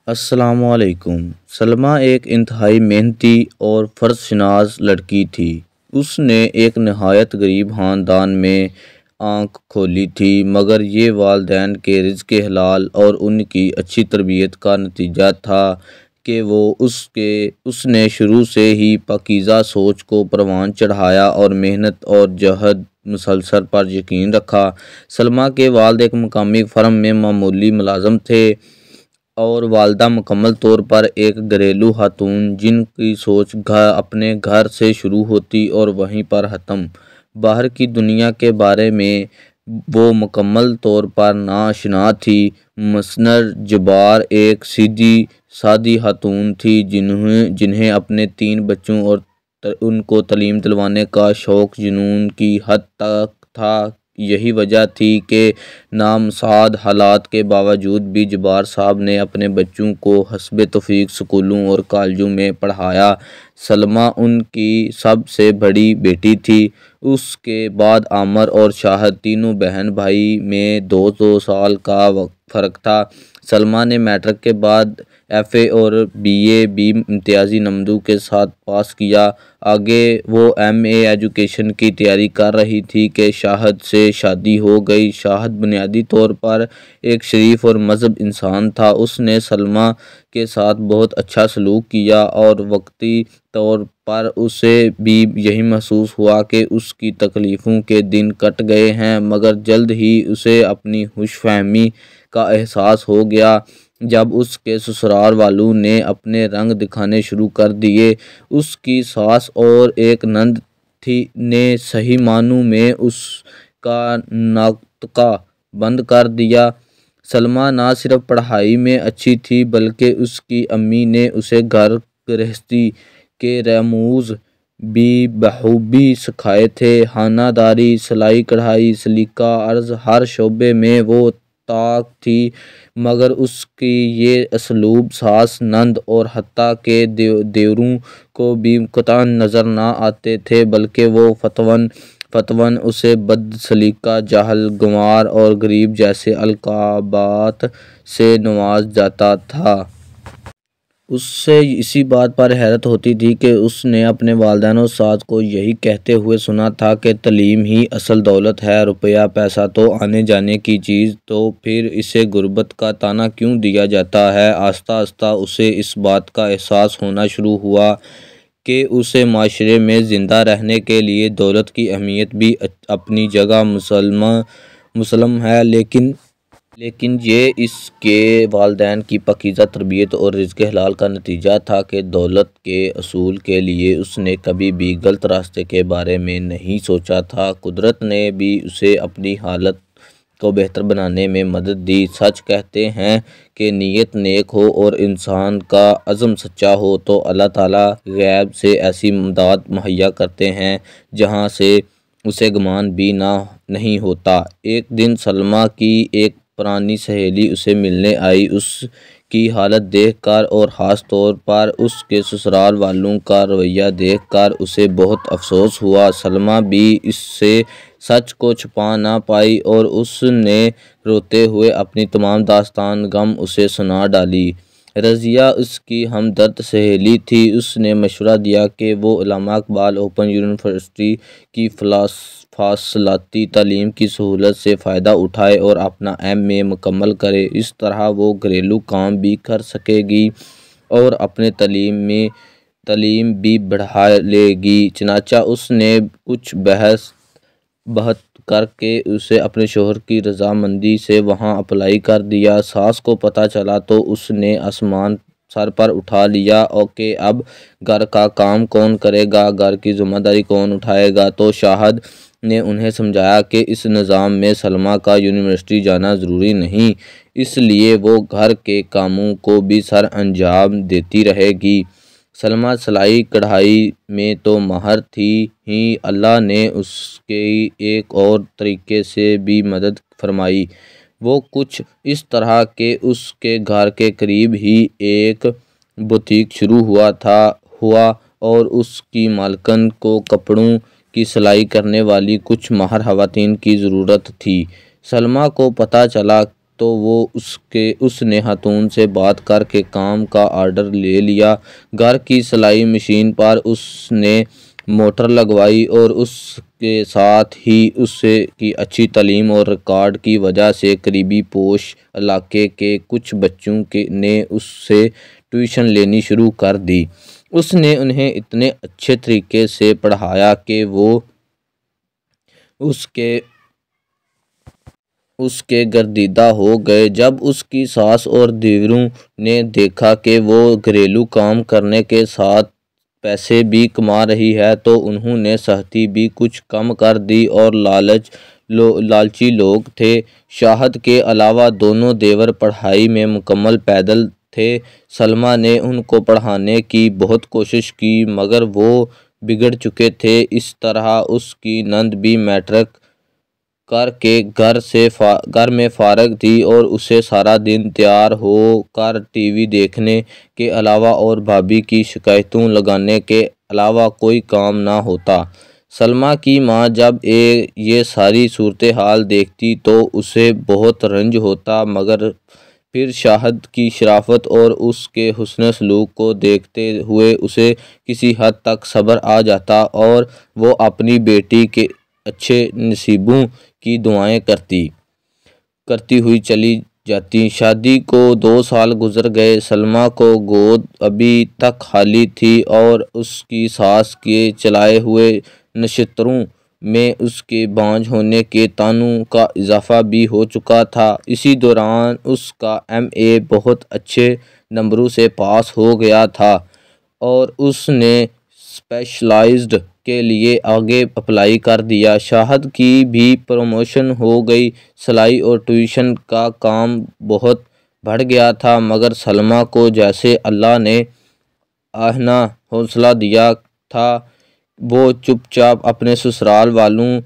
السلام علیکم۔ سلمیٰ ایک انتہائی محنتی اور فرض شناس لڑکی تھی۔ اس نے ایک نہایت غریب خاندان میں آنکھ کھولی تھی، مگر یہ والدین کے رزق حلال اور ان کی اچھی تربیت کا نتیجہ تھا کہ اس نے شروع سے ہی پاکیزہ سوچ کو پروان چڑھایا اور محنت اور جہد مسلسل پر یقین رکھا۔ سلمیٰ کے والد ایک مقامی فرم میں معمولی ملازم تھے اور والدہ مکمل طور پر ایک گھریلو خاتون، جن کی سوچ اپنے گھر سے شروع ہوتی اور وہیں پر ختم۔ باہر کی دنیا کے بارے میں وہ مکمل طور پر ناآشنا تھی۔ مسنر جبار ایک سیدھی سادی خاتون تھی جنہیں اپنے 3 بچوں اور ان کو تعلیم دلوانے کا شوق جنون کی حد تک تھا۔ یہی وجہ تھی کہ نامساعد حالات کے باوجود بھی جبار صاحب نے اپنے بچوں کو حسب توفیق اسکولوں اور کالجوں میں پڑھایا۔ سلمیٰ ان کی سب سے بڑی بیٹی تھی۔ اس کے بعد عامر اور شاہد، تینوں بہن بھائی میں 2 سال کا فرق تھا۔ سلمیٰ نے میٹرک کے بعد FA اور BA بھی امتیازی نمبروں کے ساتھ پاس کیا۔ آگے وہ MA ایجوکیشن کی تیاری کر رہی تھی کہ شاہد سے شادی ہو گئی۔ شاہد بنیادی طور پر ایک شریف اور مہذب انسان تھا۔ اس نے سلمیٰ کے ساتھ بہت اچھا سلوک کیا اور وقتی طور پر اسے بھی یہی محسوس ہوا کہ اس کی تکلیفوں کے دن کٹ گئے ہیں، مگر جلد ہی اسے اپنی خوش فہمی کا احساس ہو گیا جب اس کے سسرال والوں نے اپنے رنگ دکھانے شروع کر دیے۔ اس کی ساس اور ایک نند نے صحیح معنوں میں اس کا ناطقہ بند کر دیا۔ سلمیٰ نہ صرف پڑھائی میں اچھی تھی بلکہ اس کی امی نے اسے گھر گرہستی کے رموز بھی بخوبی سکھائے تھے۔ خانہ داری، سلائی کڑھائی، سلیقہ ارز، ہر شعبے میں وہ طاق تھی، مگر اس کی یہ اسلوب ساس، نند اور حتیٰ کہ دیوروں کو بھی قطعاً نظر نہ آتے تھے، بلکہ وہ فتواً اسے بد سلیقہ، جاہل، گنوار اور غریب جیسے القابات سے نواز جاتا تھا۔ اسے اسی بات پر حیرت ہوتی تھی کہ اس نے اپنے والدین و اساتذہ کو یہی کہتے ہوئے سنا تھا کہ تعلیم ہی اصل دولت ہے، روپیہ پیسہ تو آنے جانے کی چیز، تو پھر اسے غربت کا طعنہ کیوں دیا جاتا ہے۔ آہستہ آہستہ اسے اس بات کا احساس ہونا شروع ہوا کہ اسے معاشرے میں زندہ رہنے کے لیے دولت کی اہمیت بھی اپنی جگہ مسلم ہے، لیکن یہ اس کے والدین کی پاکیزہ تربیت اور رزق حلال کا نتیجہ تھا کہ دولت کے حصول کے لیے اس نے کبھی بھی غلط راستے کے بارے میں نہیں سوچا تھا۔ قدرت نے بھی اسے اپنی حالت کو بہتر بنانے میں مدد دی۔ سچ کہتے ہیں کہ نیت نیک ہو اور انسان کا عزم سچا ہو تو اللہ تعالیٰ غیب سے ایسی امداد مہیا کرتے ہیں جہاں سے اسے گمان بھی نہیں ہوتا۔ ایک دن سلمیٰ کی ایک پرانی سہیلی اسے ملنے آئی۔ اس کی حالت دیکھ کر اور خاص طور پر اس کے سسرال والوں کا رویہ دیکھ کر اسے بہت افسوس ہوا۔ سلمیٰ بھی اس سے سچ کو چھپا نہ پائی اور اس نے روتے ہوئے اپنی تمام داستان غم اسے سنا ڈالی۔ رضیہ اس کی ہمدرد سہیلی تھی۔ اس نے مشورہ دیا کہ وہ علامہ اقبال اوپن یونیورسٹی کی فاصلاتی تعلیم کی سہولت سے فائدہ اٹھائے اور اپنا MA مکمل کرے۔ اس طرح وہ گھریلو کام بھی کر سکے گی اور اپنی تعلیم بھی بڑھا لے گی۔ چنانچہ اس نے کچھ بحث کر کے اسے اپنے شوہر کی رضامندی سے وہاں اپلائی کر دیا۔ ساس کو پتہ چلا تو اس نے آسمان سر پر اٹھا لیا کہ اب گھر کا کام کون کرے گا، گھر کی ذمہ داری کون اٹھائے گا۔ تو شاہد نے انہیں سمجھایا کہ اس نظام میں سلمیٰ کا یونیورسٹی جانا ضروری نہیں، اس لیے وہ گھر کے کاموں کو بھی سر انجام دیتی رہے گی۔ سلمیٰ سلائی کڑھائی میں تو ماہر تھی ہی، اللہ نے اس کی ایک اور طریقے سے بھی مدد فرمائی۔ وہ کچھ اس طرح کہ اس کے گھر کے قریب ہی ایک بوتیک شروع ہوا اور اس کی مالکن کو کپڑوں کی سلائی کرنے والی کچھ ماہر خواتین کی ضرورت تھی۔ سلمیٰ کو پتہ چلا تو اس نے خاتون سے بات کر کے کام کا آرڈر لے لیا۔ گھر کی سلائی مشین پر اس نے موٹر لگوائی اور اس کے ساتھ ہی اس کی اچھی تعلیم اور ریکارڈ کی وجہ سے قریبی پوش علاقے کے کچھ بچوں نے اس سے ٹیوشن لینی شروع کر دی۔ اس نے انہیں اتنے اچھے طریقے سے پڑھایا کہ وہ اس کے گردیدہ ہو گئے۔ جب اس کی ساس اور دیوروں نے دیکھا کہ وہ گھریلو کام کرنے کے ساتھ پیسے بھی کما رہی ہے تو انہوں نے سختی بھی کچھ کم کر دی اور لالچی لوگ تھے۔ شاہد کے علاوہ دونوں دیور پڑھائی میں مکمل پیدل تھے۔ سلمیٰ نے ان کو پڑھانے کی بہت کوشش کی مگر وہ بگڑ چکے تھے۔ اس طرح اس کی نند بھی میٹرک کر کے گھر میں فارغ تھی اور اسے سارا دن تیار ہو کر ٹی وی دیکھنے کے علاوہ اور بھابھی کی شکایتیں لگانے کے علاوہ کوئی کام نہ ہوتا۔ سلمیٰ کی ماں جب یہ ساری صورتحال دیکھتی تو اسے بہت رنج ہوتا مگر پھر شاہد کی شرافت اور اس کے حسن سلوک کو دیکھتے ہوئے اسے کسی حد تک صبر آ جاتا اور وہ اپنی بیٹی کے اچھے نصیبوں کی دعائیں کرتی ہوئی چلی جاتی۔ شادی کو 2 سال گزر گئے۔ سلمیٰ کو گود ابھی تک خالی تھی اور اس کی ساس کے چلائے ہوئے نشتروں میں اس کے بانجھ ہونے کے طعنوں کا اضافہ بھی ہو چکا تھا۔ اسی دوران اس کا MA بہت اچھے نمبروں سے پاس ہو گیا تھا اور اس نے اسپیشلائزڈ کے لیے آگے اپلائی کر دیا۔ شاہد کی بھی پروموشن ہو گئی۔ سلائی اور ٹیوشن کا کام بہت بڑھ گیا تھا مگر سلمیٰ کو جیسے اللہ نے آہنہ حوصلہ دیا تھا وہ چپ چاپ اپنے سسرال والوں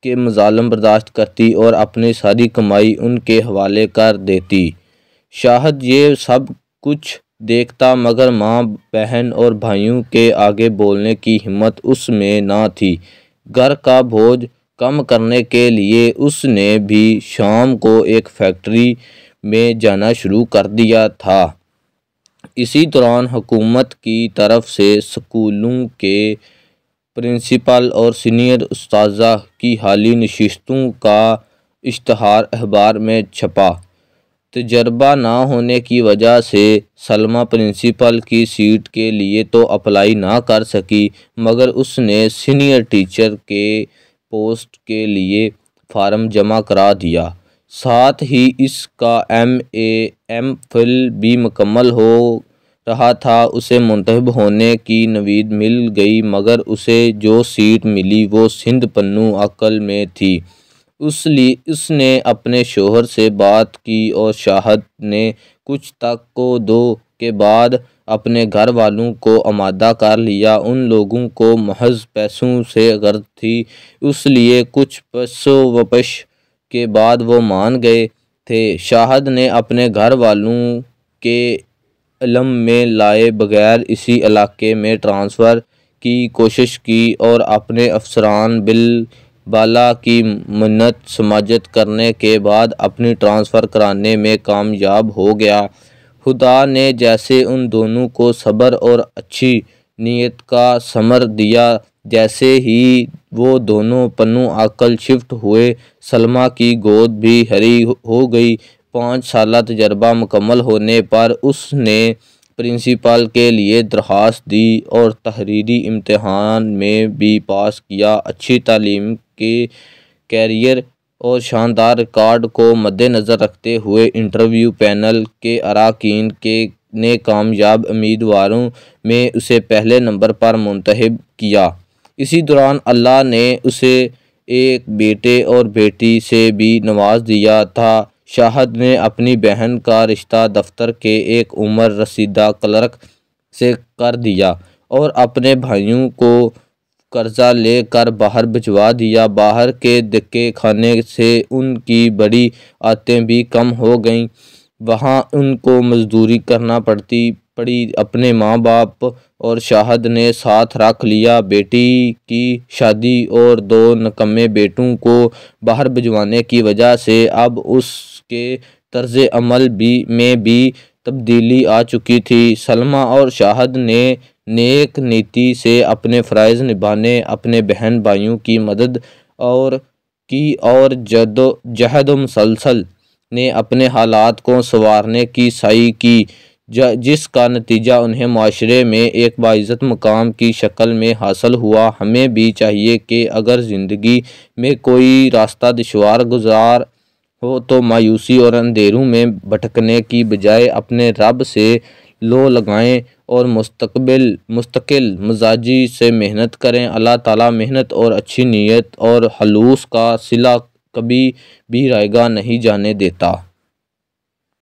کے مظالم برداشت کرتی اور اپنی ساری کمائی ان کے حوالے کر دیتی۔ شاہد یہ سب کچھ دیکھتا مگر ماں بہن اور بھائیوں کے آگے بولنے کی ہمت اس میں نہ تھی۔ گھر کا بوجھ کم کرنے کے لیے اس نے بھی شام کو ایک فیکٹری میں جانا شروع کر دیا تھا۔ اسی دوران حکومت کی طرف سے اسکولوں کے پرنسپل اور سینئر اساتذہ کی حالی نشستوں کا اشتہار اخبار میں چھپا۔ تجربہ نہ ہونے کی وجہ سے سلمیٰ پرنسپل کی سیٹ کے لیے تو اپلائی نہ کر سکی مگر اس نے سینئر ٹیچر کے پوسٹ کے لیے فارم جمع کرا دیا۔ ساتھ ہی اس کا MA MPhil بھی مکمل ہو رہا تھا۔ اسے منتخب ہونے کی نوید مل گئی مگر اسے جو سیٹ ملی وہ سندھ پنو عقل میں تھی۔ اس نے اپنے شوہر سے بات کی اور شاہد نے کچھ تک و دو کے بعد اپنے گھر والوں کو آمادہ کر لیا۔ ان لوگوں کو محض پیسوں سے غرض تھی اس لیے کچھ پس و پش کے بعد وہ مان گئے تھے۔ شاہد نے اپنے گھر والوں کے علم میں لائے بغیر اسی علاقے میں ٹرانسفر کی کوشش کی اور اپنے افسران بالبالہ کی منت سماجت کرنے کے بعد اپنی ٹرانسفر کرانے میں کامیاب ہو گیا۔ خدا نے جیسے ان دونوں کو صبر اور اچھی نیت کا ثمر دیا، جیسے ہی وہ دونوں پنو عقل شفٹ ہوئے سلمیٰ کی گود بھی ہری ہو گئی۔ 5 سالہ تجربہ مکمل ہونے پر اس نے پرنسپل کے لیے درخواست دی اور تحریری امتحان میں بھی پاس کیا۔ اچھی تعلیم کے کیریئر اور شاندار ریکارڈ کو مدنظر رکھتے ہوئے انٹرویو پینل کے اراکین نے کامیاب امیدواروں میں اسے پہلے نمبر پر منتخب کیا۔ اسی دوران اللہ نے اسے ایک بیٹے اور بیٹی سے بھی نواز دیا تھا۔ شاہد نے اپنی بہن کا رشتہ دفتر کے ایک عمر رسیدہ کلرک سے کر دیا اور اپنے بھائیوں کو قرضہ لے کر باہر بھجوا دیا۔ باہر کے دھکے کھانے سے ان کی بڑی عادتیں بھی کم ہو گئیں۔ وہاں ان کو مزدوری کرنا پڑتی پڑی۔ اپنے ماں باپ اور شاہد نے ساتھ رکھ لیا۔ بیٹی کی شادی اور 2 نکمے بیٹوں کو باہر بھجوانے کی وجہ سے اب اس کے طرز عمل میں بھی تبدیلی آ چکی تھی۔ سلمیٰ اور شاہد نے نیک نیتی سے اپنے فرائض نبھانے، اپنے بہن بھائیوں کی مدد کی اور جہد مسلسل نے اپنے حالات کو سنوارنے کی سعی کی، جس کا نتیجہ انہیں معاشرے میں ایک باعزت مقام کی شکل میں حاصل ہوا۔ ہمیں بھی چاہیے کہ اگر زندگی میں کوئی راستہ دشوار گزار ہو تو مایوسی اور اندھیروں میں بھٹکنے کی بجائے اپنے رب سے لو لگائیں اور مستقل مزاجی سے محنت کریں۔ اللہ تعالیٰ محنت اور اچھی نیت اور خلوص کا صلہ کبھی بھی رائگاں نہیں جانے دیتا۔